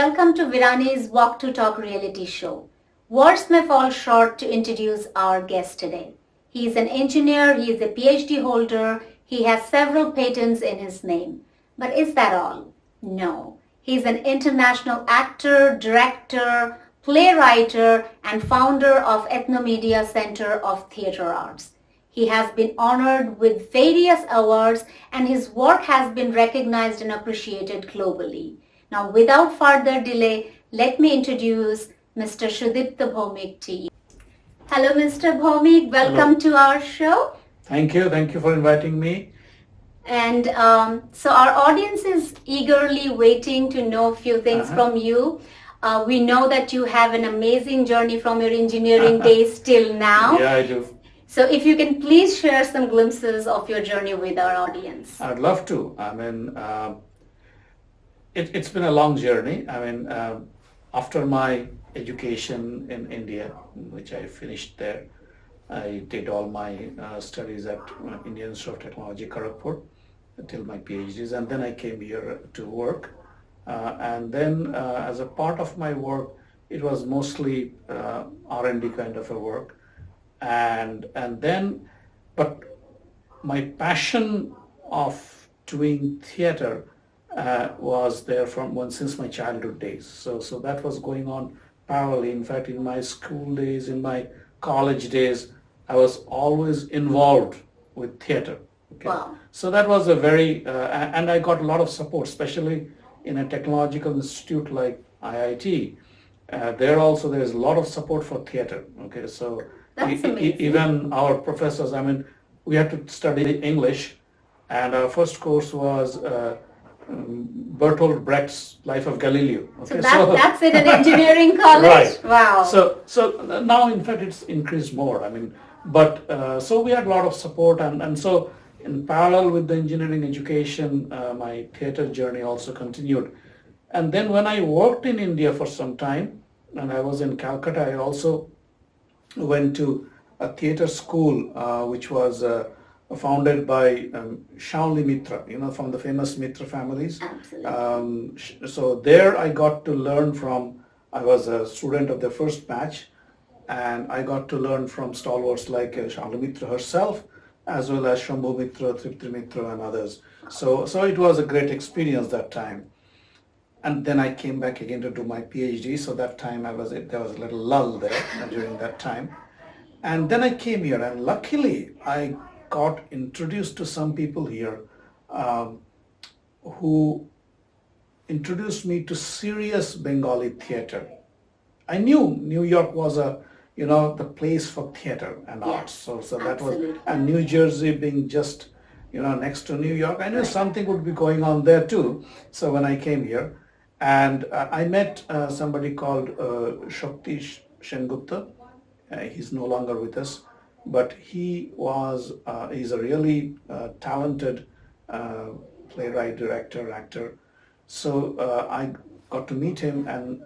welcome to Virani's Walk to Talk reality show. Words may fall short to introduce our guest today. He is an engineer, he is a PhD holder, he has several patents in his name. But is that all? No. He is an international actor, director, playwright, and founder of Ethnomedia Center of Theatre Arts. He has been honored with various awards and his work has been recognized and appreciated globally. Now, without further delay, let me introduce Mr. Sudipta Bhaumik to you. Hello, Mr. Bhaumik. Welcome to our show. Thank you. Thank you for inviting me. And so our audience is eagerly waiting to know a few things from you. We know that you have an amazing journey from your engineering days till now. Yeah, I do. So if you can please share some glimpses of your journey with our audience. I'd love to. I mean, it's been a long journey. I mean, after my education in India, which I finished there, I did all my studies at Indian Institute of Technology, Kharagpur, till my PhDs, and then I came here to work. And then as a part of my work, it was mostly R&D kind of a work. But my passion of doing theater was there since my childhood days. So that was going on parallelly. In fact, in my school days, in my college days, I was always involved with theater. Okay? Wow. So that was a very, and I got a lot of support, especially in a technological institute like IIT. There is a lot of support for theater. Okay, so even our professors, I mean, we had to study English, and our first course was Bertolt Brecht's Life of Galileo. Okay, so that's in an engineering college? Right. Wow. So now, in fact, it's increased more. I mean, but so we had a lot of support, and so in parallel with the engineering education, my theater journey also continued. And then when I worked in India for some time, and I was in Calcutta, I also went to a theater school, which was founded by Shawnli Mitra, from the famous Mitra families. Absolutely. So there I got to learn from, I was a student of the first batch, and I got to learn from stalwarts like Shawnli Mitra herself, as well as Shambhu Mitra, Tripti Mitra, and others. So it was a great experience that time. And then I came back again to do my PhD. So that time there was a little lull there during that time. And then I came here, and luckily I got introduced to some people here who introduced me to serious Bengali theater. I knew New York was the place for theater and arts. So that was, and New Jersey being just, next to New York, I knew something would be going on there too. So when I came here, and I met somebody called Shakti Shengupta. He's no longer with us, but he's a really talented playwright, director, actor. So I got to meet him, and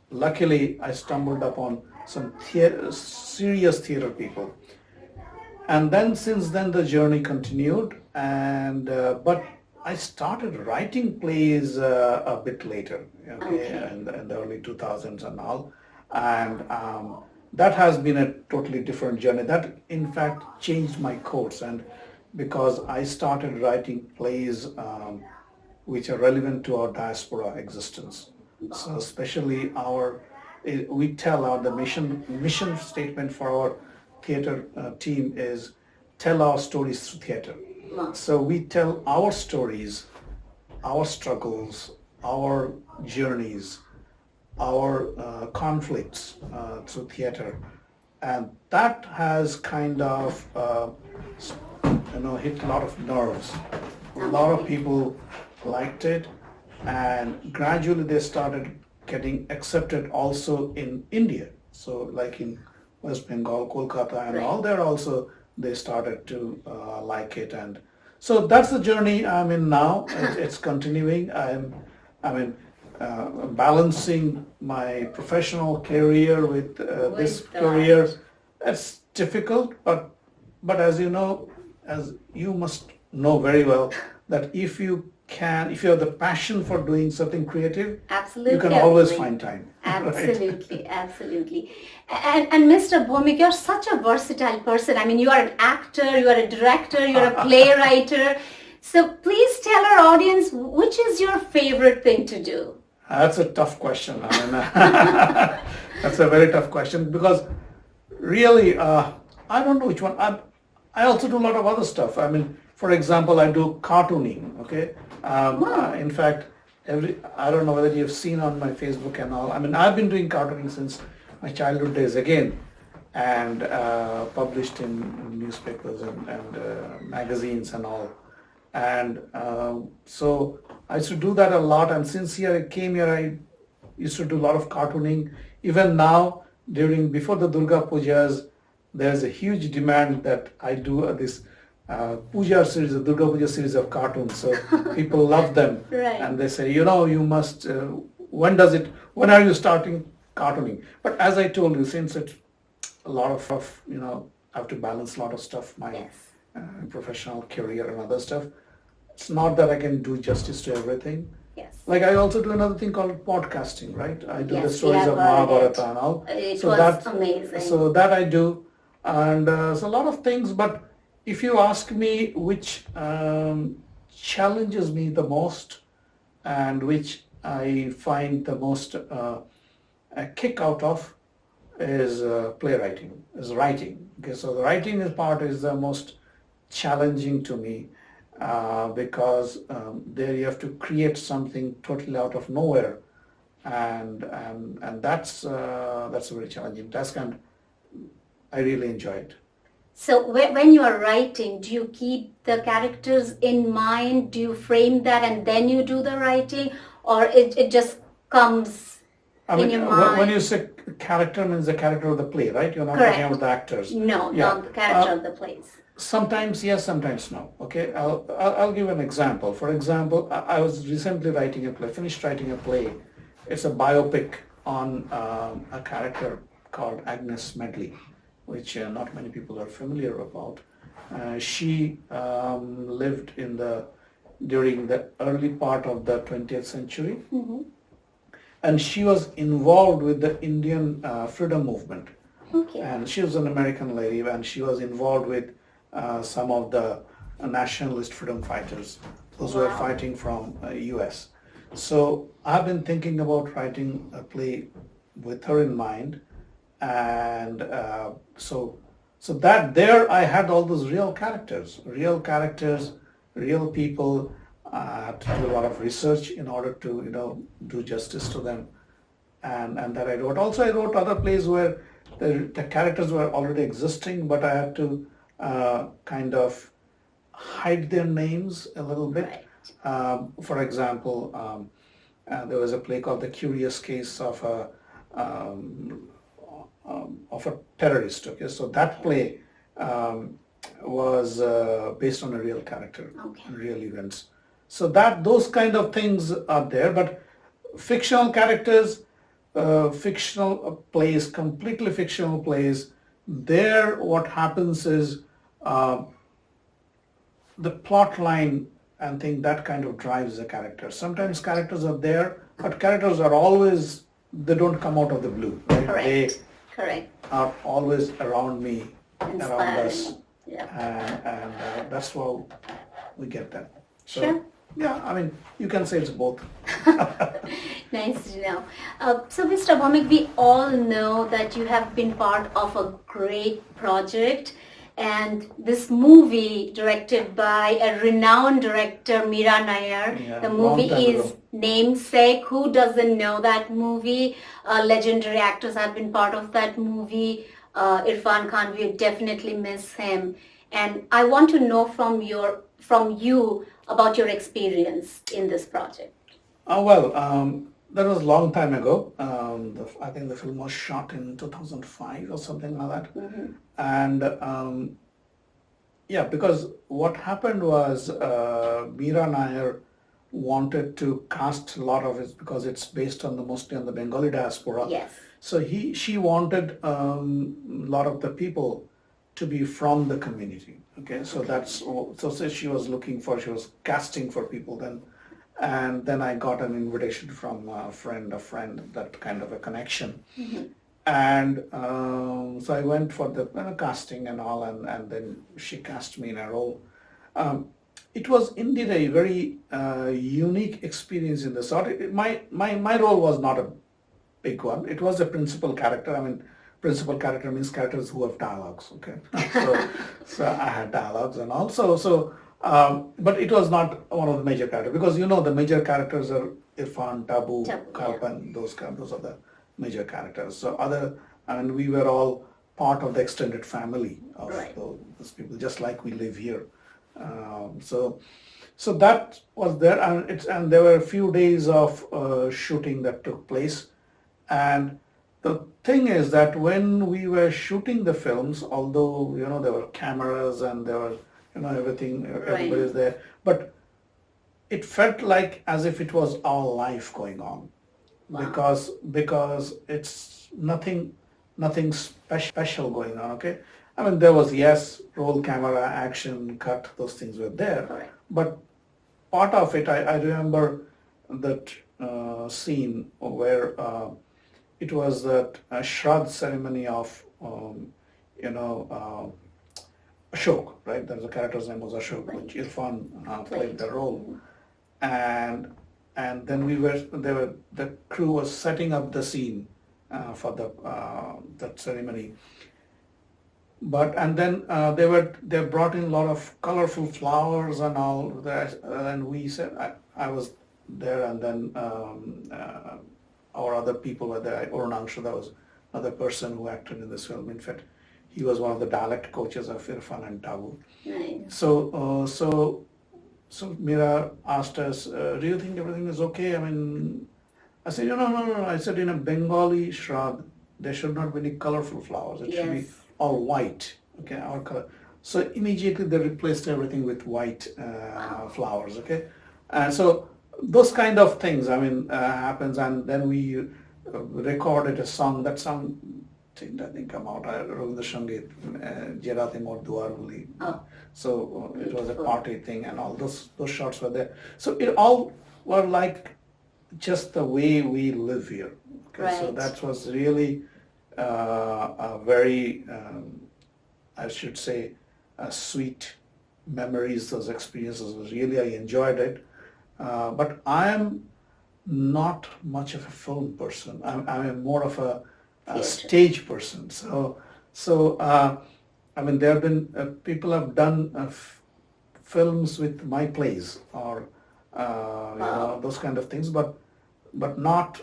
luckily I stumbled upon some serious theater people. And then since then the journey continued, and but I started writing plays a bit later, in the early 2000s and all, and that has been a totally different journey. That in fact changed my course, and because I started writing plays which are relevant to our diaspora existence. So especially we tell the mission statement for our theater team is tell our stories through theater. So we tell our stories, our struggles, our journeys, our conflicts through theater, and that has kind of hit a lot of nerves. A lot of people liked it, and gradually they started getting accepted also in India. So like in West Bengal, Kolkata, and all there also they started to like it, and so that's the journey I'm in now. It's continuing. I'm balancing my professional career with this career. It's difficult, but as you know, as you must know very well, that if you if you have the passion for doing something creative, Absolutely, you can always agree. find time. Absolutely, Right? absolutely. And Mr. Bhomik, you're such a versatile person. I mean, you are an actor, you are a director, you're a playwright. So please tell our audience, which is your favorite thing to do? That's a tough question. I mean, that's a very tough question because really, I don't know which one. I also do a lot of other stuff. I mean, for example, I do cartooning. Okay, in fact, I don't know whether you've seen on my Facebook and all. I mean, I've been doing cartooning since my childhood days again, and published in newspapers and magazines and all. And so I used to do that a lot. And since I came here, I used to do a lot of cartooning. Even now, before the Durga Pujas, there's a huge demand that I do this Puja series, the Durga Puja series of cartoons. So people love them, Right. and they say, you must. When are you starting cartooning? But as I told you, since it's a lot of I have to balance a lot of stuff, my Yes. professional career and other stuff. It's not that I can do justice to everything. Yes. Like I also do another thing called podcasting, right? I do the Yes, stories yeah, of got Mahabharata it. and all. It So was that amazing. so that I do, and so a lot of things. But if you ask me which challenges me the most, and which I find the most a kick out of, is playwriting, is writing. Okay, so the writing part is the most challenging to me because there you have to create something totally out of nowhere, and that's a very challenging task, and I really enjoy it. So when you are writing, do you keep the characters in mind? Do you frame that and then you do the writing? Or it just comes I in mean, your mind? when you say character, means the character of the play, right? You're not Correct. talking about the actors. No, Yeah. not the character of the plays. Sometimes yes, sometimes no. Okay, I'll give an example. For example, I was recently finished writing a play. It's a biopic on a character called Agnes Medley, which not many people are familiar about. She lived during the early part of the 20th century, and she was involved with the Indian freedom movement. Okay. And she was an American lady, and she was involved with some of the nationalist freedom fighters, those who were Wow. fighting from US. So I've been thinking about writing a play with her in mind, and so that there I had all those real characters, real people. I had to do a lot of research in order to do justice to them, and that I wrote. Also, I wrote other plays where the characters were already existing, but I had to kind of hide their names a little bit. Right. For example, there was a play called The Curious Case of a terrorist. Okay, so that play was based on a real character, Okay. real events. So those kind of things are there, but fictional characters, fictional plays, completely fictional plays. There, what happens is the plot line and thing that kind of drives the character. Sometimes characters are there, but characters are always, they don't come out of the blue. Right? Correct. They Correct. are always around me, around Inspiring. us, Yeah. and that's how we get them. So, Sure. yeah, I mean, you can say it's both. Nice to know. So, Mr. Bhomik, we all know that you have been part of a great project, and this movie directed by a renowned director, Meera Nair. Yeah, The long movie time is ago. Namesake. Who doesn't know that movie? Legendary actors have been part of that movie. Irfan Khan, we definitely miss him. And I want to know from you about your experience in this project. That was a long time ago. I think the film was shot in 2005 or something like that. Mm-hmm. And because what happened was Meera Nair wanted to cast a lot of it because it's based on mostly on the Bengali diaspora. Yes. So she wanted a lot of the people to be from the community. Okay, so she was casting for people then And then I got an invitation from a friend, that kind of a connection. And so I went for the casting and all, and then she cast me in a role. It was indeed a very unique experience in the sort. My role was not a big one. It was a principal character. I mean, principal character means characters who have dialogues. Okay, so I had dialogues and also but it was not one of the major characters, because the major characters are Irfan, Tabu, Kalpan. Those are the major characters. So I mean, we were all part of the extended family of those people, just like we live here. So that was there, and there were a few days of shooting that took place. And the thing is that when we were shooting the films, although there were cameras and there were everything, everybody was there, but it felt like as if it was our life going on. Because it's nothing special going on. Okay, I mean, there was, yes, roll, camera, action, cut, those things were there, but part of it, I remember that scene where it was that Shraddh ceremony of Ashok, right? There's a character's name was Ashok, which Irfan played the role, and then the crew was setting up the scene for that ceremony. And then they brought in a lot of colorful flowers and all that, and we said, I was there, and then our other people were there. Arunangshu, that was another person who acted in this film. In fact, he was one of the dialect coaches of Irfan and Tabu. Nice. So Mira asked us, do you think everything is okay? I mean, I said, no. I said, in a Bengali Shraddh, there should not be any colorful flowers. It should be all white. Okay, our color. So immediately they replaced everything with white flowers. Okay, and so those kind of things, I mean, happens, and then we recorded a song. That song didn't come out. Ravindra Sangeet, Jerate Mor Duar Boli. So it was a party thing, and all those shots were there. So it all were like just the way we live here. Okay, so that was really a very, I should say, sweet memories. Those experiences was really, I enjoyed it. But I am not much of a film person. I'm more of a stage person. So I mean, there have been people have done films with my plays or those kind of things, but not.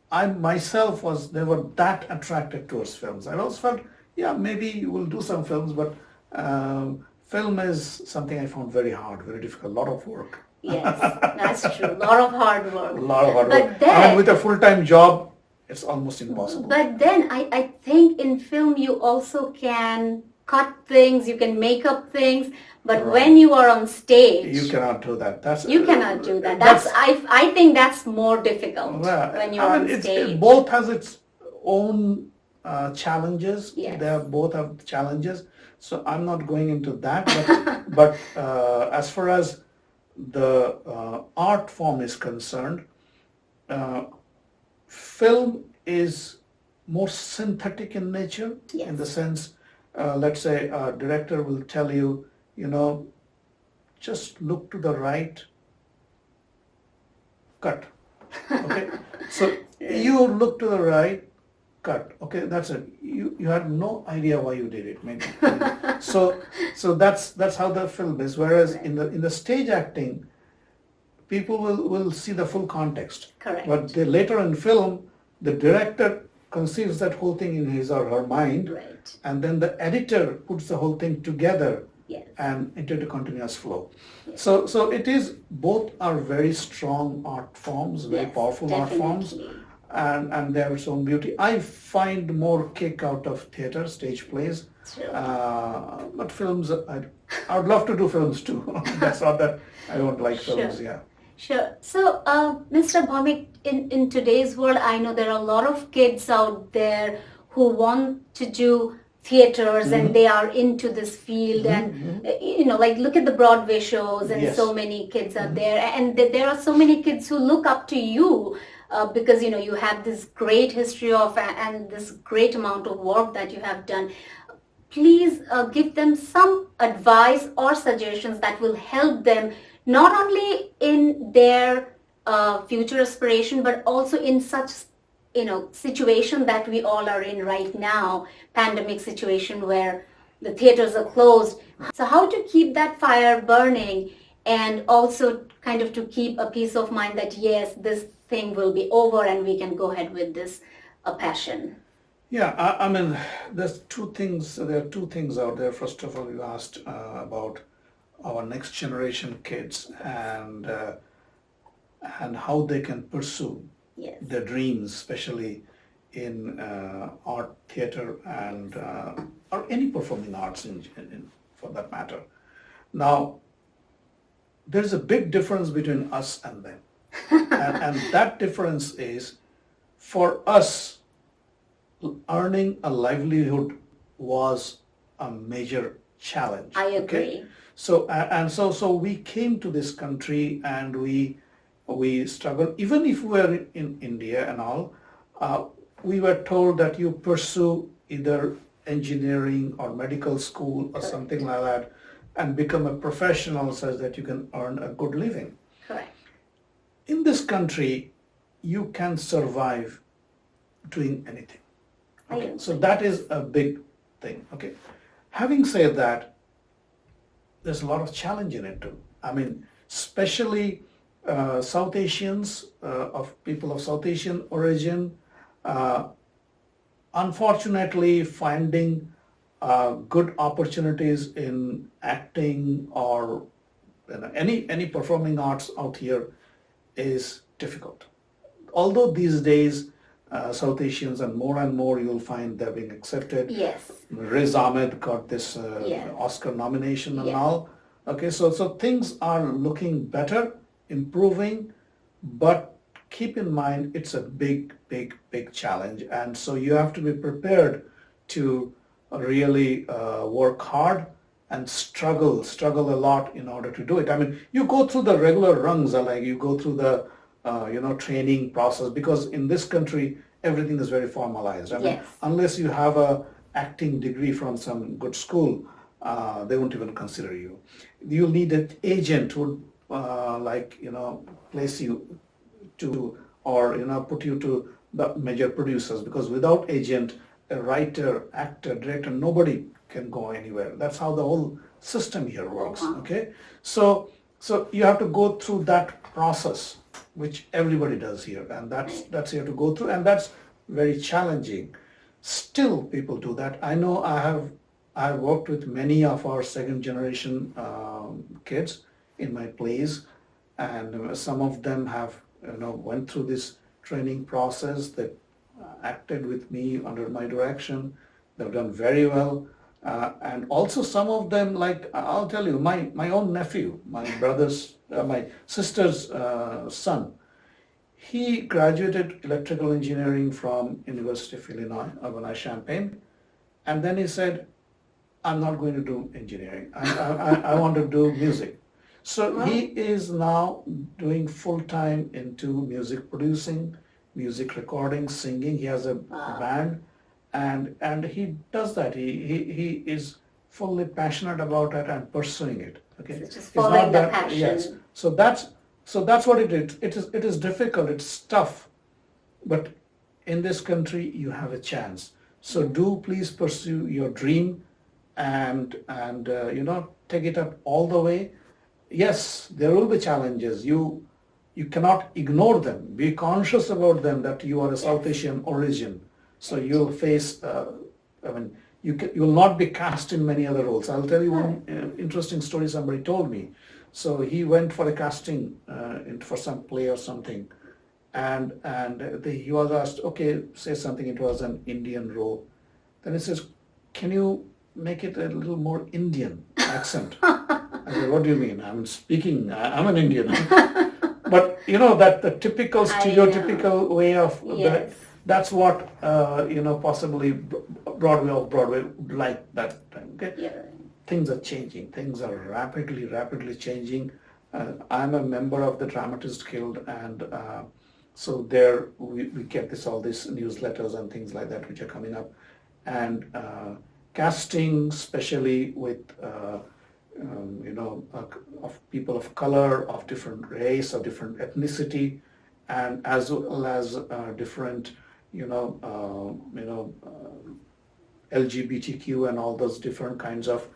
I myself was never that attracted towards films. I always felt, maybe we'll do some films, but film is something I found very hard, very difficult, a lot of work. Yes, that's true. A lot of hard work. A lot of hard work. Then, I mean, with a full-time job, it's almost impossible. But then I think in film you also can cut things, you can make up things, but when you are on stage, you cannot do that. You cannot do that. I think that's more difficult when you're on stage. It both has its own challenges. Yes. They both have challenges. So I'm not going into that. But as far as the art form is concerned, film is more synthetic in nature, in the sense, let's say a director will tell you, just look to the right, cut. Okay, so you look to the right, cut. Okay, that's it. You had no idea why you did it, maybe. So that's how the film is. Whereas in the stage acting, people will see the full context. Correct. But later in film, the director conceives that whole thing in his or her mind, and then the editor puts the whole thing together and into the continuous flow. Yes. So it is, both are very strong art forms, very powerful art forms, and they have its own beauty. I find more kick out of theater, stage plays, but films, I would love to do films too. That's not that I don't like films. Sure. So, Mr. Bhaumik, in today's world, I know there are a lot of kids out there who want to do theaters and they are into this field and like look at the Broadway shows and Yes. so many kids are there and there are so many kids who look up to you because you have this great history of and this great amount of work that you have done. Please give them some advice or suggestions that will help them not only in their future aspiration but also in such situation that we all are in right now, pandemic situation where the theaters are closed. So how to keep that fire burning and also kind of to keep a peace of mind that yes, this thing will be over and we can go ahead with this passion. Yeah, I mean, there's two things. There are two things out there. First of all, you asked about our next generation kids and how they can pursue Yes. their dreams, especially in art, theater, and or any performing arts for that matter. Now, there's a big difference between us and them, and that difference is for us, earning a livelihood was a major challenge. I agree. Okay? So we came to this country and we struggled. Even if we were in India and all, we were told that you pursue either engineering or medical school or something like that and become a professional such that you can earn a good living. Correct. In this country, you can survive doing anything. Okay? So that is a big thing. Okay. Having said that, there's a lot of challenge in it too. I mean, especially South Asians, of people of South Asian origin, unfortunately finding good opportunities in acting or any performing arts out here is difficult. Although these days South Asians and more you'll find they're being accepted. Yes. Riz Ahmed got this Yes. Oscar nomination and Yeah. all. Okay, so things are looking better, improving, but keep in mind it's a big challenge, and so you have to be prepared to really work hard and struggle a lot in order to do it. I mean, you go through the regular rungs, like you go through the training process, because in this country everything is very formalized. I mean, Yes. unless you have a acting degree from some good school, they won't even consider you. You'll need an agent who place you to, or put you to the major producers, because without agent, a writer, actor, director, nobody can go anywhere. That's how the whole system here works. Okay, so you have to go through that process, which everybody does here, and that's you have to go through, and that's very challenging. Still, people do that. I know I have worked with many of our second generation kids in my plays, and some of them have went through this training process. They acted with me under my direction. They've done very well, and also some of them, like I'll tell you, my own nephew, my sister's son, he graduated electrical engineering from University of Illinois, Urbana-Champaign, and then he said, I'm not going to do engineering. I want to do music. So he is now doing full-time into music producing, music recording, singing. He has a band, and he does that. He is fully passionate about it and pursuing it. Okay, so just following the passion. Yes. So that's what it is. It is difficult. It's tough, but in this country you have a chance. So do please pursue your dream, and take it up all the way. Yes, there will be challenges. You cannot ignore them. Be conscious about them, that you are a South Asian origin. So you'll face, you will not be cast in many other roles. I'll tell you one interesting story somebody told me. So he went for a casting for some play or something, and he was asked, okay, say something. It was an Indian role. Then he says, can you make it a little more Indian accent? I said, what do you mean? I'm an Indian. But that the typical stereotypical way of Yes. that's what possibly Broadway, off Broadway, like that time. Okay, Yeah. things are changing. Things are rapidly changing. I'm a member of the Dramatists Guild, and so there we get all these newsletters and things like that which are coming up, and casting, especially with of people of color, of different race, of different ethnicity, and as well as different LGBTQ and all those different kinds of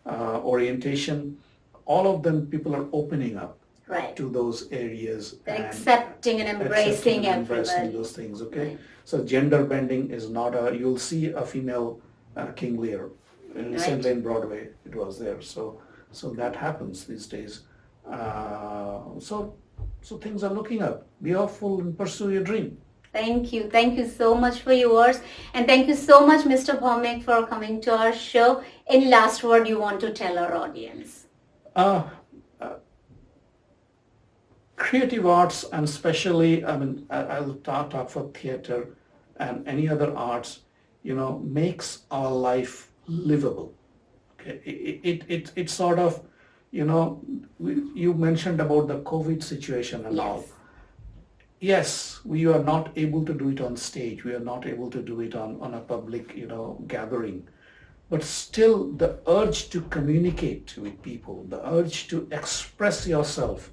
orientation. All of them, people are opening up Right. to those areas. They're and accepting and embracing everybody. those things. Okay, Right. so gender bending is not a. You'll see a female King Lear recently in Broadway. It was there. So that happens these days. So things are looking up. Be hopeful and pursue your dream. Thank you. Thank you so much for your words. And thank you so much, Mr. Bhaumik, for coming to our show. In last word you want to tell our audience? Creative arts, and especially, I'll talk for theater and any other arts, makes our life livable. Okay? It sort of, you mentioned about the COVID situation and all. Yes, we are not able to do it on stage. We are not able to do it on a public, gathering. But still, the urge to communicate with people, the urge to express yourself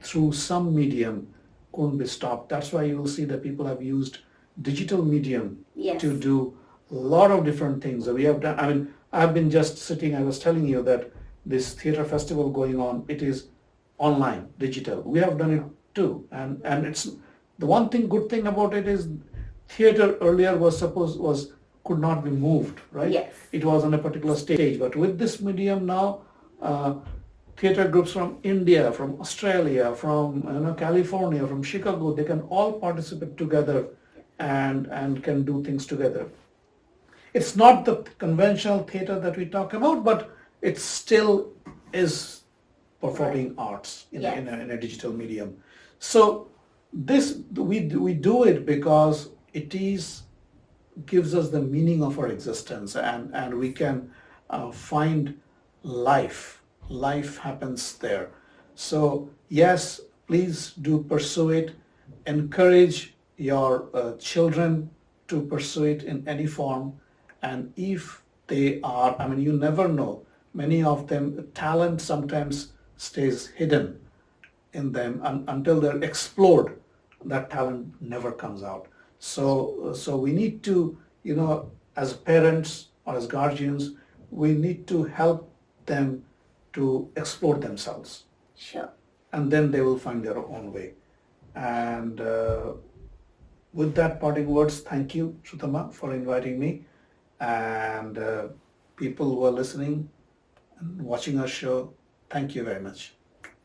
through some medium couldn't be stopped. That's why you will see that people have used digital medium to do a lot of different things. We have done, I've been just sitting, I was telling you that this theater festival going on, it is online, digital. We have done it too. And it's the one thing, good thing about it is theater earlier could not be moved, right? Yes. It was on a particular stage. But with this medium now, theater groups from India, from Australia, from California, from Chicago, they can all participate together and can do things together. It's not the conventional theater that we talk about, but it still is performing arts in a digital medium. So this we do it because it gives us the meaning of our existence, and we can find life. Life happens there. So yes, please do pursue it. Encourage your children to pursue it in any form. And if they are, you never know, many of them, talent sometimes stays hidden in them until they're explored. That talent never comes out. So we need to, as parents or as guardians, we need to help them to explore themselves. Sure. And then they will find their own way. And with that parting words, thank you, Shrutama, for inviting me. And people who are listening and watching our show, thank you very much.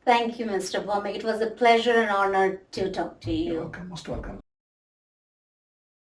Thank you, Mr. Bhaumik. It was a pleasure and honor to talk to you. You're welcome, most welcome.